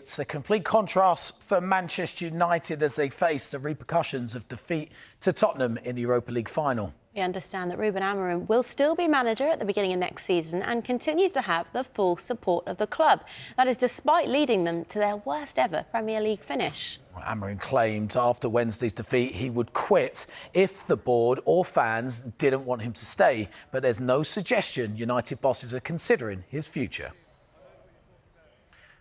It's a complete contrast for Manchester United as they face the repercussions of defeat to Tottenham in the Europa League final. We understand that Ruben Amorim will still be manager at the beginning of next season and continues to have the full support of the club. That is despite leading them to their worst ever Premier League finish. Amorim claimed after Wednesday's defeat he would quit if the board or fans didn't want him to stay. But there's no suggestion United bosses are considering his future.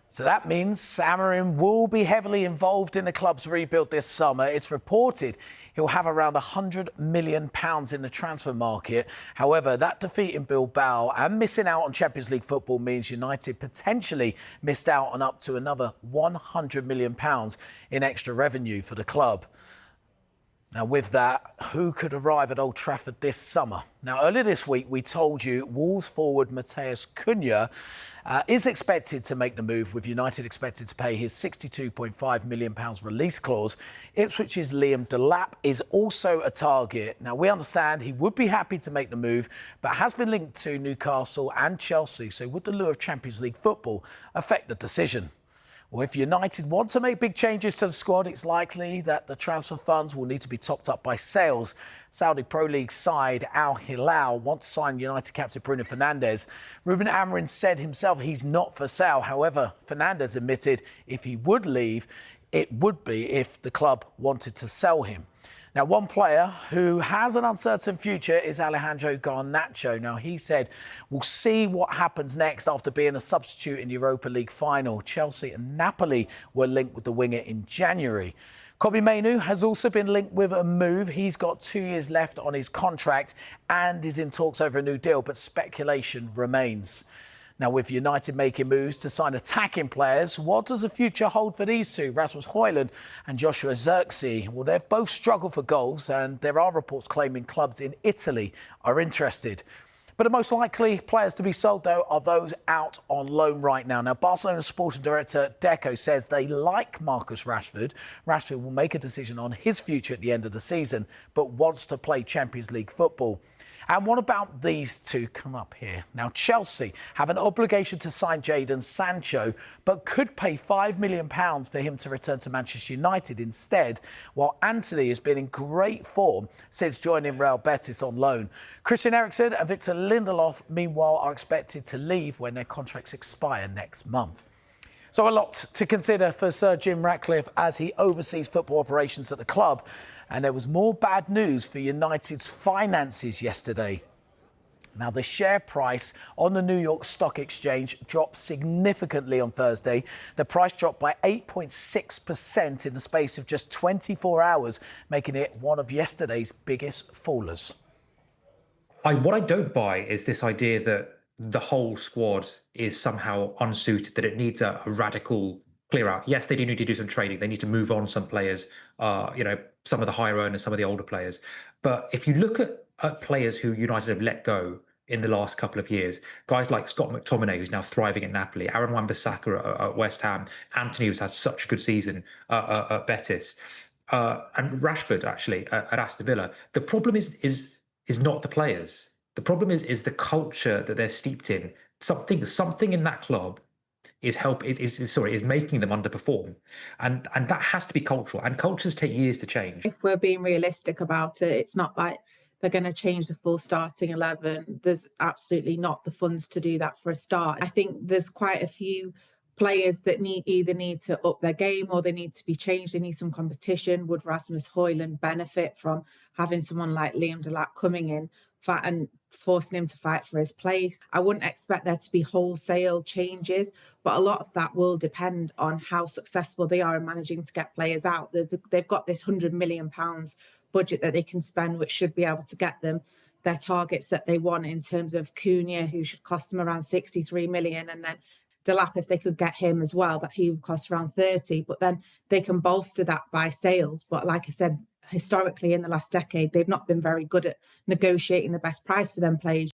So that means Amorim will be heavily involved in the club's rebuild this summer. It's reported he'll have around £100 million in the transfer market. However, that defeat in Bilbao and missing out on Champions League football means United potentially missed out on up to another £100 million in extra revenue for the club. Now, with that, who could arrive at Old Trafford this summer? Now, earlier this week, we told you Wolves forward Matheus Cunha is expected to make the move, with United expected to pay his £62.5 million release clause. Ipswich's Liam Delap is also a target. Now, we understand he would be happy to make the move, but has been linked to Newcastle and Chelsea. So would the lure of Champions League football affect the decision? Well, if United want to make big changes to the squad, it's likely that the transfer funds will need to be topped up by sales. Saudi Pro League side Al Hilal wants to sign United captain Bruno Fernandes. Ruben Amorim said himself he's not for sale. However, Fernandes admitted if he would leave, it would be if the club wanted to sell him. Now, one player who has an uncertain future is Alejandro Garnacho. Now, he said, we'll see what happens next after being a substitute in the Europa League final. Chelsea and Napoli were linked with the winger in January. Kobbie Mainoo has also been linked with a move. He's got 2 years left on his contract and is in talks over a new deal, but speculation remains. Now, with United making moves to sign attacking players, what does the future hold for these two, Rasmus Højlund and Joshua Zirkzee? Well, they've both struggled for goals, and there are reports claiming clubs in Italy are interested. But the most likely players to be sold, though, are those out on loan right now. Now, Barcelona sporting director Deco says they like Marcus Rashford. Rashford will make a decision on his future at the end of the season, but wants to play Champions League football. And what about these two? Come up here. Now, Chelsea have an obligation to sign Jadon Sancho, but could pay £5 million for him to return to Manchester United instead, while Antony has been in great form since joining Real Betis on loan. Christian Eriksen and Victor Lindelof, meanwhile, are expected to leave when their contracts expire next month. So a lot to consider for Sir Jim Ratcliffe as he oversees football operations at the club. And there was more bad news for United's finances yesterday. Now, the share price on the New York Stock Exchange dropped significantly on Thursday. The price dropped by 8.6% in the space of just 24 hours, making it one of yesterday's biggest fallers. What I don't buy is this idea that the whole squad is somehow unsuited, that it needs a radical clear out. Yes, they do need to do some trading. They need to move on some players, some of the higher earners, some of the older players. But if you look at players who United have let go in the last couple of years, guys like Scott McTominay, who's now thriving at Napoli, Aaron Wan-Bissaka at West Ham, Antony, who's had such a good season at Betis, and Rashford, actually, at Aston Villa. The problem is not the players. The problem is the culture that they're steeped in. Something in that club is making them underperform, and that has to be cultural, and cultures take years to change. If we're being realistic about it, it's not like they're going to change the full starting 11. There's absolutely not the funds to do that for a start. I think there's quite a few players that either need to up their game or they need to be changed. They need some competition. Would Rasmus Højlund benefit from having someone like Liam Delap coming in and forcing him to fight for his place? I wouldn't expect there to be wholesale changes, but a lot of that will depend on how successful they are in managing to get players out. They've got this £100 million budget that they can spend, which should be able to get them their targets that they want in terms of Cunha, who should cost them around 63 million, and then Delap, if they could get him as well, that he would cost around 30, but then they can bolster that by sales. But like I said, historically in the last decade, they've not been very good at negotiating the best price for them players.